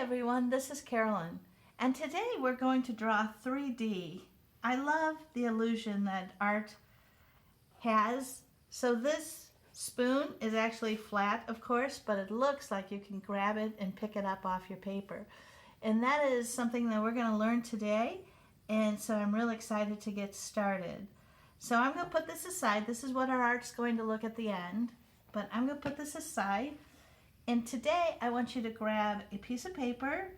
everyone, this is Carolyn, and today we're going to draw 3D. I love the illusion that art has. So this spoon is actually flat, of course, but it looks like you can grab it and pick it up off your paper. And that is something that we're going to learn today, and so I'm really excited to get started. So I'm going to put this aside. This is what our art's going to look at the end, but I'm going to put this aside. And today I want you to grab a piece of paper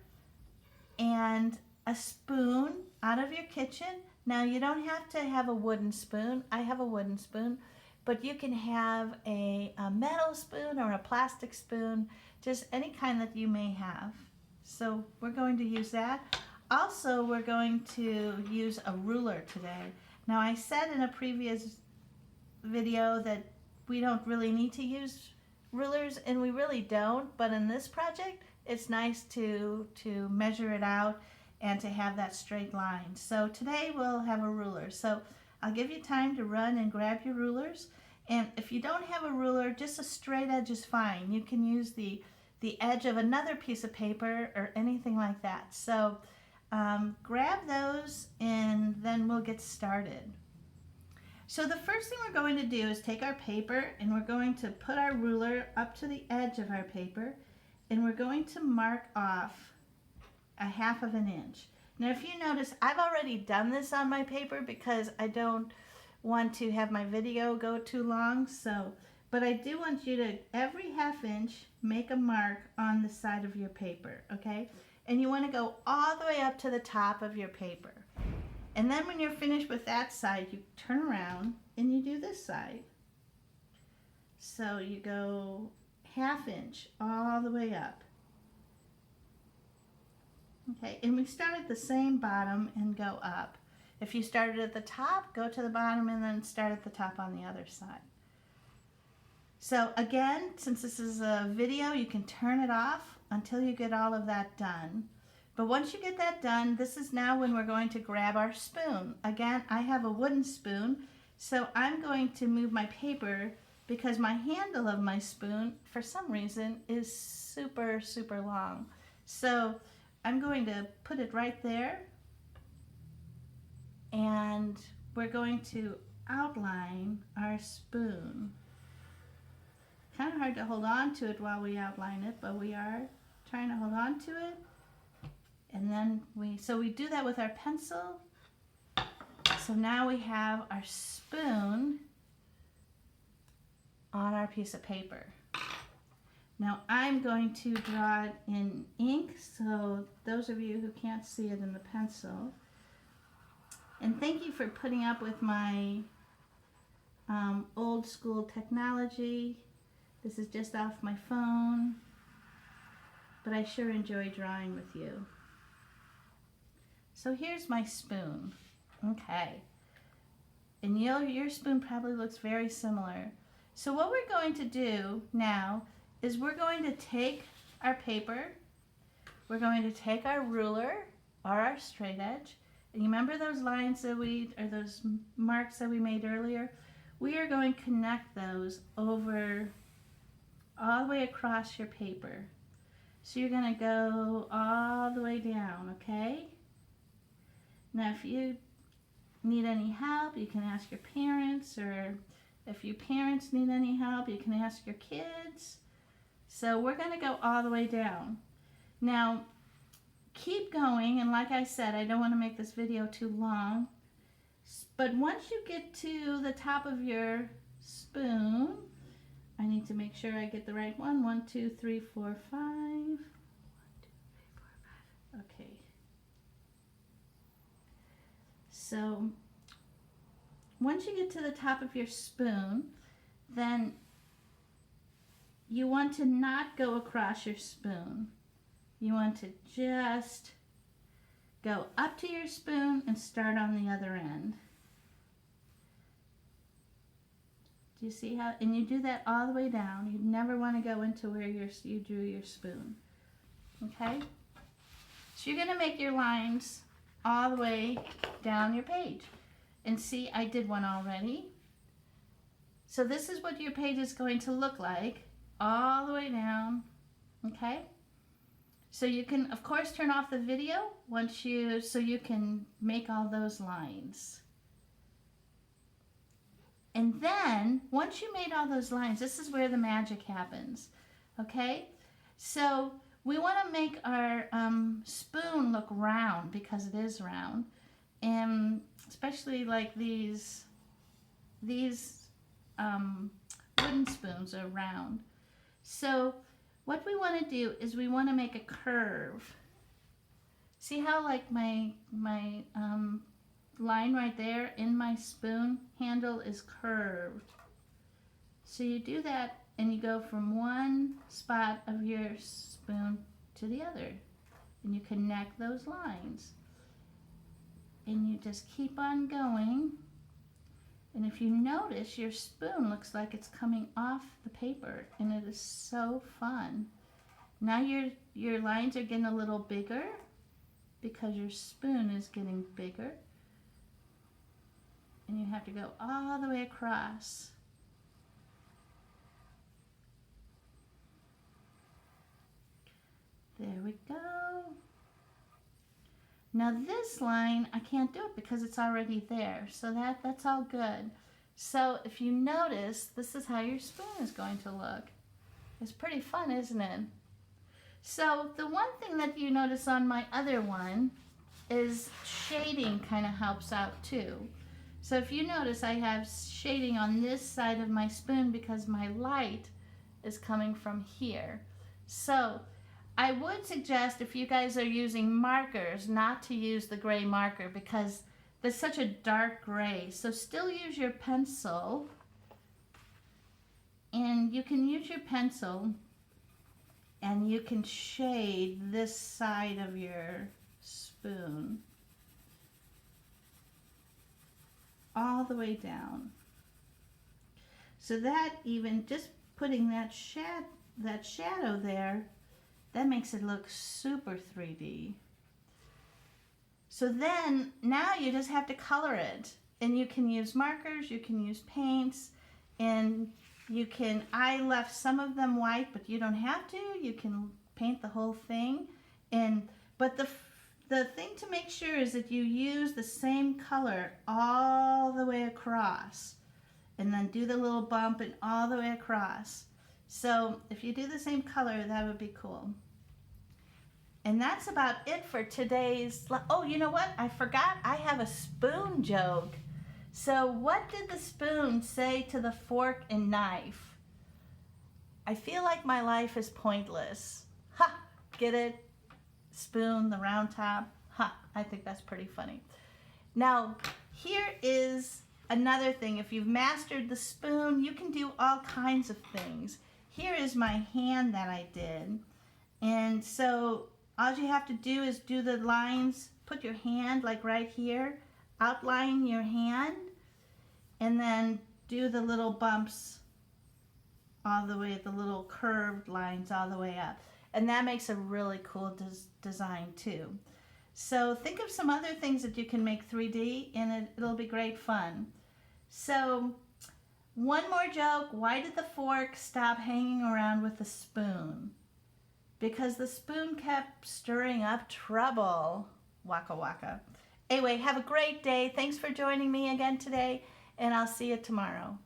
and a spoon out of your kitchen. Now you don't have to have a wooden spoon. I have a wooden spoon, but you can have a metal spoon or a plastic spoon, just any kind that you may have. So we're going to use that. Also, we're going to use a ruler today. Now I said in a previous video that we don't really need to use rulers, and we really don't, but in this project it's nice to measure it out and to have that straight line. So today we'll have a ruler. So I'll give you time to run and grab your rulers, and if you don't have a ruler, just a straight edge is fine. You can use the edge of another piece of paper or anything like that. So grab those and then we'll get started. So the first thing we're going to do is take our paper and we're going to put our ruler up to the edge of our paper, and we're going to mark off a 1/2 inch. Now if you notice, I've already done this on my paper because I don't want to have my video go too long, but I do want you to, every 1/2 inch, make a mark on the side of your paper, okay? And you want to go all the way up to the top of your paper. And then when you're finished with that side, you turn around and you do this side. So you go 1/2 inch all the way up. Okay, and we start at the same bottom and go up. If you started at the top, go to the bottom and then start at the top on the other side. So again, since this is a video, you can turn it off until you get all of that done. But once you get that done, this is now when we're going to grab our spoon. Again, I have a wooden spoon, so I'm going to move my paper because my handle of my spoon, for some reason, is super, super long. So I'm going to put it right there, and we're going to outline our spoon. Kind of hard to hold on to it while we outline it, but we are trying to hold on to it. And then we do that with our pencil. So now we have our spoon on our piece of paper. Now I'm going to draw it in ink, so those of you who can't see it in the pencil. And thank you for putting up with my old school technology. This is just off my phone, but I sure enjoy drawing with you. So here's my spoon. Okay. And your spoon probably looks very similar. So what we're going to do now is we're going to take our paper, we're going to take our ruler or our straight edge, and you remember those lines that or those marks that we made earlier? We are going to connect those over all the way across your paper. So you're going to go all the way down, okay? Now if you need any help, you can ask your parents, or if your parents need any help, you can ask your kids. So we're going to go all the way down. Now keep going, and like I said, I don't want to make this video too long, but once you get to the top of your spoon, I need to make sure I get the right one. 1, 2, 3, 4, 5. 1, 2, 3, 4, 5. Okay. So once you get to the top of your spoon, then you want to not go across your spoon. You want to just go up to your spoon and start on the other end. Do you see how? And you do that all the way down. You never want to go into where you drew your spoon. Okay? So you're going to make your lines all the way down your page. And see, I did one already. So this is what your page is going to look like all the way down, okay? So you can, of course, turn off the video so you can make all those lines. And then, once you made all those lines, this is where the magic happens, okay? So we want to make our spoon look round because it is round, and especially like these wooden spoons are round. So what we want to do is we want to make a curve. See how like my line right there in my spoon handle is curved. So you do that and you go from one spot of your spoon to the other and you connect those lines and you just keep on going. And if you notice, your spoon looks like it's coming off the paper, and it is so fun. Now your lines are getting a little bigger because your spoon is getting bigger. And you have to go all the way across. There we go. Now this line, I can't do it because it's already there. So that's all good. So if you notice, this is how your spoon is going to look. It's pretty fun, isn't it? So the one thing that you notice on my other one is shading kind of helps out too. So if you notice, I have shading on this side of my spoon because my light is coming from here. So I would suggest, if you guys are using markers, not to use the gray marker because there's such a dark gray. So still use your pencil, and you can use your pencil and you can shade this side of your spoon all the way down. So that even just putting that shadow there, that makes it look super 3D. So then, now you just have to color it. And you can use markers, you can use paints, and I left some of them white, but you don't have to. You can paint the whole thing. But the thing to make sure is that you use the same color all the way across. And then do the little bump and all the way across. So if you do the same color, that would be cool. And that's about it for today's, oh, you know what? I forgot I have a spoon joke. So what did the spoon say to the fork and knife? I feel like my life is pointless. Ha! Get it? Spoon, the round top. Ha! I think that's pretty funny. Now, here is another thing. If you've mastered the spoon, you can do all kinds of things. Here is my hand that I did. And so all you have to do is do the lines, put your hand like right here, outline your hand, and then do the little bumps all the way, the little curved lines all the way up. And that makes a really cool design too. So think of some other things that you can make 3D, and it'll be great fun. So one more joke. Why did the fork stop hanging around with the spoon? Because the spoon kept stirring up trouble. Waka waka. Anyway, have a great day. Thanks for joining me again today, and I'll see you tomorrow.